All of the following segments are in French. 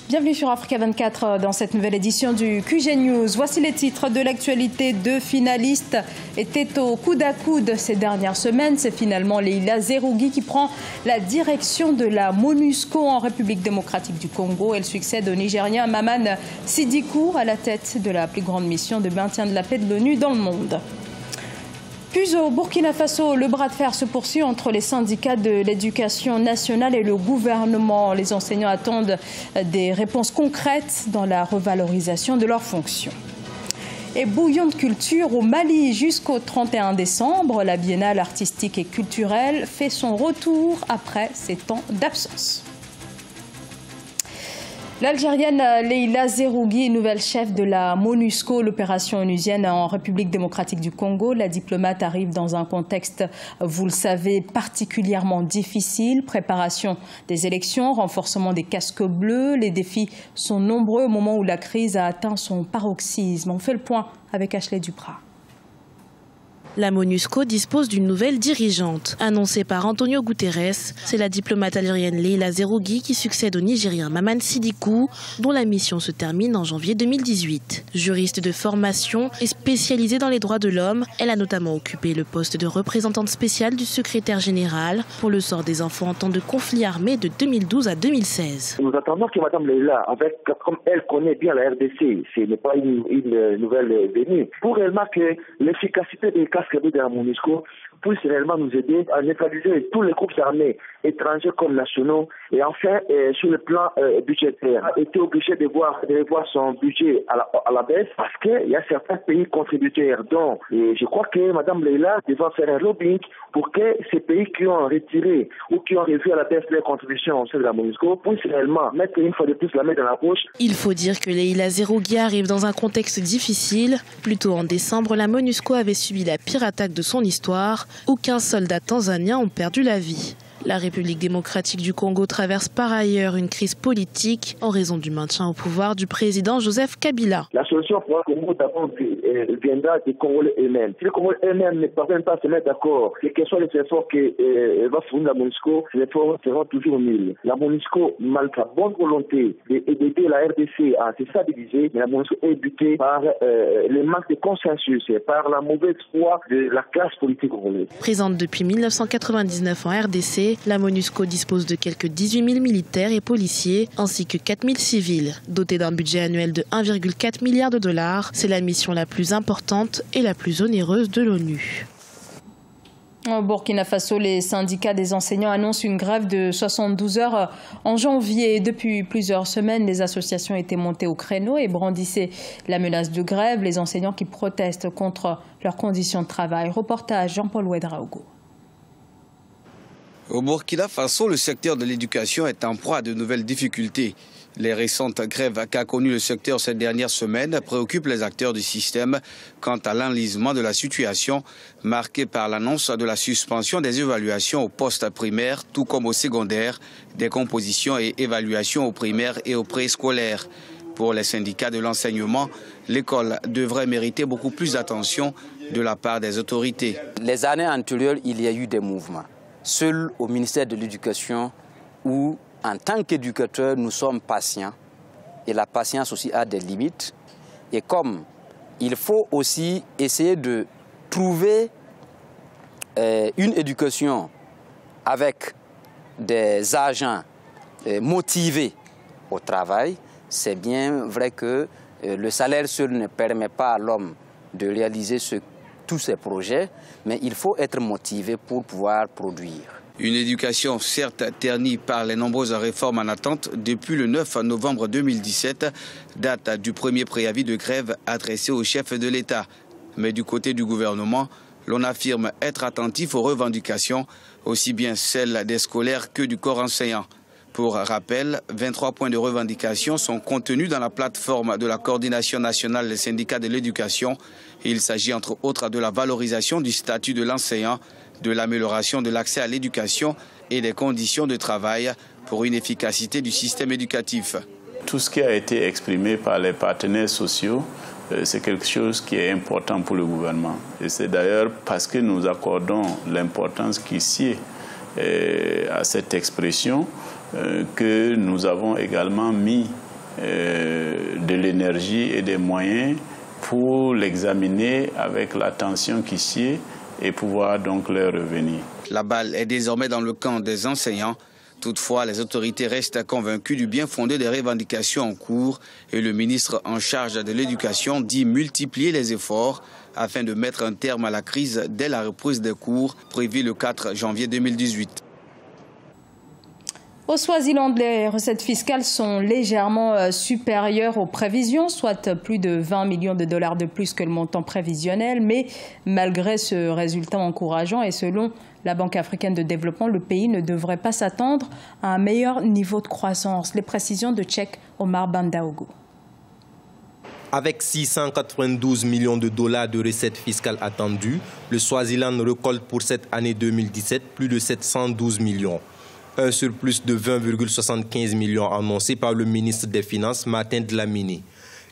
Bienvenue sur Africa 24 dans cette nouvelle édition du QG News. Voici les titres de l'actualité. 2 finalistes étaient au coude à coude ces dernières semaines. C'est finalement Leila Zerougui qui prend la direction de la MONUSCO en République démocratique du Congo. Elle succède au Nigérien Maman Sidikou à la tête de la plus grande mission de maintien de la paix de l'ONU dans le monde. Puis au Burkina Faso, le bras de fer se poursuit entre les syndicats de l'éducation nationale et le gouvernement. Les enseignants attendent des réponses concrètes dans la revalorisation de leurs fonctions. Et bouillon de culture au Mali jusqu'au 31 décembre. La biennale artistique et culturelle fait son retour après ces temps d'absence. L'Algérienne Leila Zerougui, nouvelle chef de la MONUSCO, l'opération onusienne en République démocratique du Congo. La diplomate arrive dans un contexte, vous le savez, particulièrement difficile. Préparation des élections, renforcement des casques bleus. Les défis sont nombreux au moment où la crise a atteint son paroxysme. On fait le point avec Ashley Duprat. La MONUSCO dispose d'une nouvelle dirigeante. Annoncée par Antonio Guterres, c'est la diplomate algérienne Leila Zerougui qui succède au Nigérien Maman Sidikou, dont la mission se termine en janvier 2018. Juriste de formation et spécialisée dans les droits de l'homme, elle a notamment occupé le poste de représentante spéciale du secrétaire général pour le sort des enfants en temps de conflit armé de 2012 à 2016. Nous attendons que Mme Leila, comme elle connaît bien la RDC, ce n'est pas une nouvelle venue, pour réellement que l'efficacité des casques de la MONUSCO puisse réellement nous aider à neutraliser tous les groupes armés, étrangers comme nationaux, et enfin, sur le plan budgétaire, a été obligé de revoir son budget à la baisse parce qu'il y a certains pays contributeurs. Donc, je crois que Mme Leila devra faire un lobbying pour que ces pays qui ont retiré ou qui ont revu à la baisse leurs contributions au sein de la MONUSCO puissent réellement mettre une fois de plus la main dans la poche. Il faut dire que Leila Zerougui arrive dans un contexte difficile. Plus tôt en décembre, la MONUSCO avait subi la pire attaque de son histoire. Aucun soldat tanzanien ont perdu la vie. La République démocratique du Congo traverse par ailleurs une crise politique en raison du maintien au pouvoir du président Joseph Kabila. La solution pour le Congo d'abord viendra des Congolais eux-mêmes. Si les Congolais eux-mêmes ne parviennent pas à se mettre d'accord, quels que soient les efforts que va fournir la MONUSCO, les efforts seront toujours nuls. La MONUSCO, malgré sa bonne volonté d'aider la RDC à se stabiliser, mais la MONUSCO est butée par le manque de consensus et par la mauvaise foi de la classe politique congolaise. Présente depuis 1999 en RDC, la MONUSCO dispose de quelques 18 000 militaires et policiers, ainsi que 4 000 civils. Dotée d'un budget annuel de 1,4 milliard de dollars, c'est la mission la plus importante et la plus onéreuse de l'ONU. Au Burkina Faso, les syndicats des enseignants annoncent une grève de 72 heures en janvier. Depuis plusieurs semaines, les associations étaient montées au créneau et brandissaient la menace de grève. Les enseignants qui protestent contre leurs conditions de travail. Reportage Jean-Paul Ouedraogo. Au Burkina Faso, le secteur de l'éducation est en proie à de nouvelles difficultés. Les récentes grèves qu'a connues le secteur ces dernières semaines préoccupent les acteurs du système quant à l'enlisement de la situation, marquée par l'annonce de la suspension des évaluations au poste primaire, tout comme au secondaire, des compositions et évaluations au primaire et au préscolaire. Pour les syndicats de l'enseignement, l'école devrait mériter beaucoup plus d'attention de la part des autorités. Les années antérieures, il y a eu des mouvements. Seul au ministère de l'Éducation, où en tant qu'éducateur, nous sommes patients. Et la patience aussi a des limites. Et comme il faut aussi essayer de trouver une éducation avec des agents motivés au travail, c'est bien vrai que le salaire seul ne permet pas à l'homme de réaliser tous ces projets, mais il faut être motivé pour pouvoir produire. Une éducation certes ternie par les nombreuses réformes en attente depuis le 9 novembre 2017, date du premier préavis de grève adressé au chef de l'État. Mais du côté du gouvernement, l'on affirme être attentif aux revendications, aussi bien celles des scolaires que du corps enseignant. Pour rappel, 23 points de revendication sont contenus dans la plateforme de la Coordination nationale des syndicats de l'éducation. Il s'agit entre autres de la valorisation du statut de l'enseignant, de l'amélioration de l'accès à l'éducation et des conditions de travail pour une efficacité du système éducatif. Tout ce qui a été exprimé par les partenaires sociaux, c'est quelque chose qui est important pour le gouvernement. Et c'est d'ailleurs parce que nous accordons l'importance qui sied à cette expression que nous avons également mis de l'énergie et des moyens pour l'examiner avec l'attention qui sied et pouvoir donc leur revenir. La balle est désormais dans le camp des enseignants. Toutefois, les autorités restent convaincues du bien fondé des revendications en cours et le ministre en charge de l'éducation dit multiplier les efforts afin de mettre un terme à la crise dès la reprise des cours prévue le 4 janvier 2018. Au Swaziland, les recettes fiscales sont légèrement supérieures aux prévisions, soit plus de 20 millions de dollars de plus que le montant prévisionnel. Mais malgré ce résultat encourageant et selon la Banque africaine de développement, le pays ne devrait pas s'attendre à un meilleur niveau de croissance. Les précisions de Cheikh Omar Bandaogo. Avec 692 millions de dollars de recettes fiscales attendues, le Swaziland récolte pour cette année 2017 plus de 712 millions. Un surplus de 20,75 millions annoncé par le ministre des Finances, Martin Dlamini.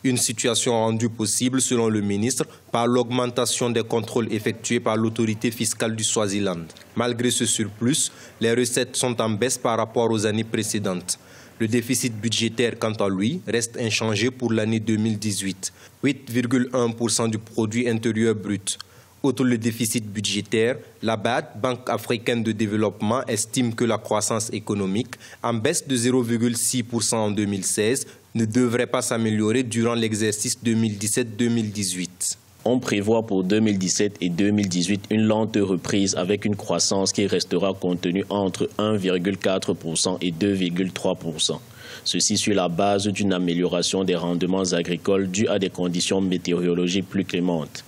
Une situation rendue possible, selon le ministre, par l'augmentation des contrôles effectués par l'autorité fiscale du Swaziland. Malgré ce surplus, les recettes sont en baisse par rapport aux années précédentes. Le déficit budgétaire, quant à lui, reste inchangé pour l'année 2018, 8,1% du produit intérieur brut. Outre le déficit budgétaire, la BAD, Banque africaine de développement, estime que la croissance économique, en baisse de 0,6% en 2016, ne devrait pas s'améliorer durant l'exercice 2017-2018. On prévoit pour 2017 et 2018 une lente reprise avec une croissance qui restera contenue entre 1,4% et 2,3%. Ceci sur la base d'une amélioration des rendements agricoles due à des conditions météorologiques plus clémentes,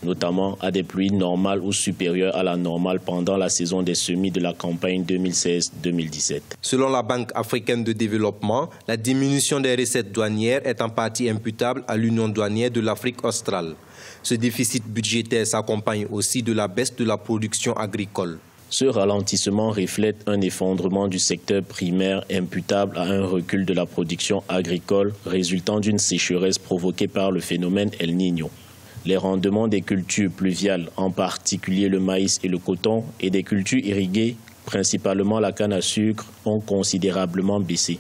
notamment à des pluies normales ou supérieures à la normale pendant la saison des semis de la campagne 2016-2017. Selon la Banque africaine de développement, la diminution des recettes douanières est en partie imputable à l'Union douanière de l'Afrique australe. Ce déficit budgétaire s'accompagne aussi de la baisse de la production agricole. Ce ralentissement reflète un effondrement du secteur primaire imputable à un recul de la production agricole résultant d'une sécheresse provoquée par le phénomène El Niño. Les rendements des cultures pluviales, en particulier le maïs et le coton, et des cultures irriguées, principalement la canne à sucre, ont considérablement baissé.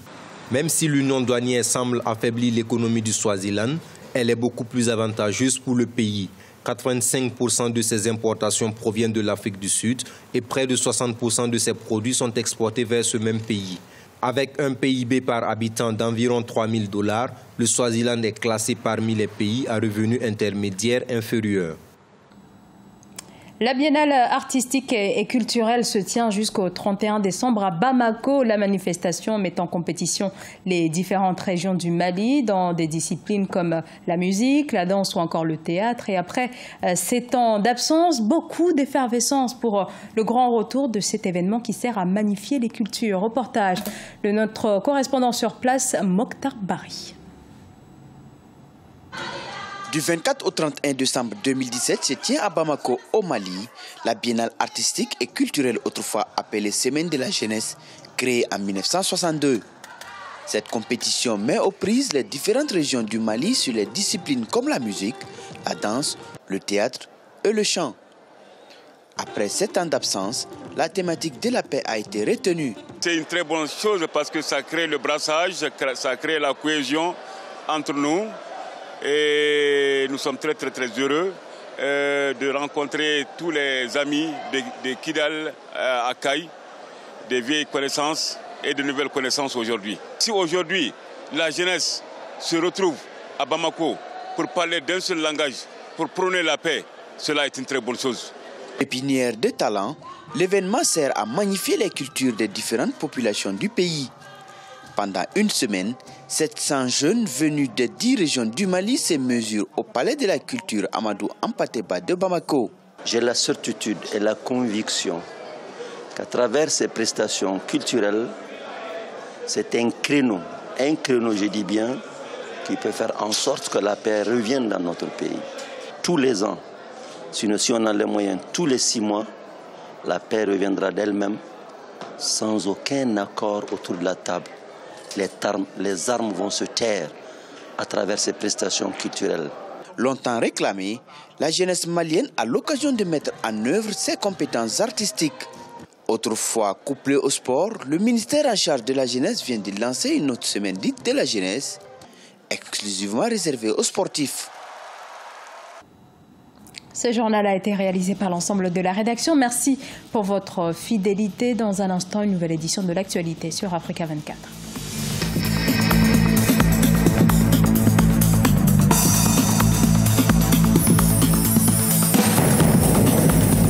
Même si l'union douanière semble affaiblir l'économie du Swaziland, elle est beaucoup plus avantageuse pour le pays. 85% de ses importations proviennent de l'Afrique du Sud et près de 60% de ses produits sont exportés vers ce même pays. Avec un PIB par habitant d'environ 3 000 $, le Swaziland est classé parmi les pays à revenus intermédiaires inférieurs. La biennale artistique et culturelle se tient jusqu'au 31 décembre à Bamako. La manifestation met en compétition les différentes régions du Mali dans des disciplines comme la musique, la danse ou encore le théâtre. Et après 7 ans d'absence, beaucoup d'effervescence pour le grand retour de cet événement qui sert à magnifier les cultures. Reportage de notre correspondant sur place, Mokhtar Bari. Du 24 au 31 décembre 2017 se tient à Bamako, au Mali, la biennale artistique et culturelle autrefois appelée Semaine de la jeunesse, créée en 1962. Cette compétition met aux prises les différentes régions du Mali sur les disciplines comme la musique, la danse, le théâtre et le chant. Après 7 ans d'absence, la thématique de la paix a été retenue. C'est une très bonne chose parce que ça crée le brassage, ça crée la cohésion entre nous. Et nous sommes très heureux de rencontrer tous les amis de Kidal à Kaï, des vieilles connaissances et de nouvelles connaissances aujourd'hui. Si aujourd'hui la jeunesse se retrouve à Bamako pour parler d'un seul langage, pour prôner la paix, cela est une très bonne chose. Pépinière de talent, l'événement sert à magnifier les cultures des différentes populations du pays. Pendant une semaine, 700 jeunes venus des 10 régions du Mali se mesurent au Palais de la Culture Amadou Hampâté-Bâ de Bamako. J'ai la certitude et la conviction qu'à travers ces prestations culturelles, c'est un créneau je dis bien, qui peut faire en sorte que la paix revienne dans notre pays. Tous les ans, sinon si on a les moyens, tous les 6 mois, la paix reviendra d'elle-même sans aucun accord autour de la table. Les armes vont se taire à travers ces prestations culturelles. Longtemps réclamée, la jeunesse malienne a l'occasion de mettre en œuvre ses compétences artistiques. Autrefois couplé au sport, le ministère en charge de la jeunesse vient de lancer une autre semaine dite de la jeunesse, exclusivement réservés aux sportifs. Ce journal a été réalisé par l'ensemble de la rédaction. Merci pour votre fidélité. Dans un instant, une nouvelle édition de l'actualité sur Africa 24.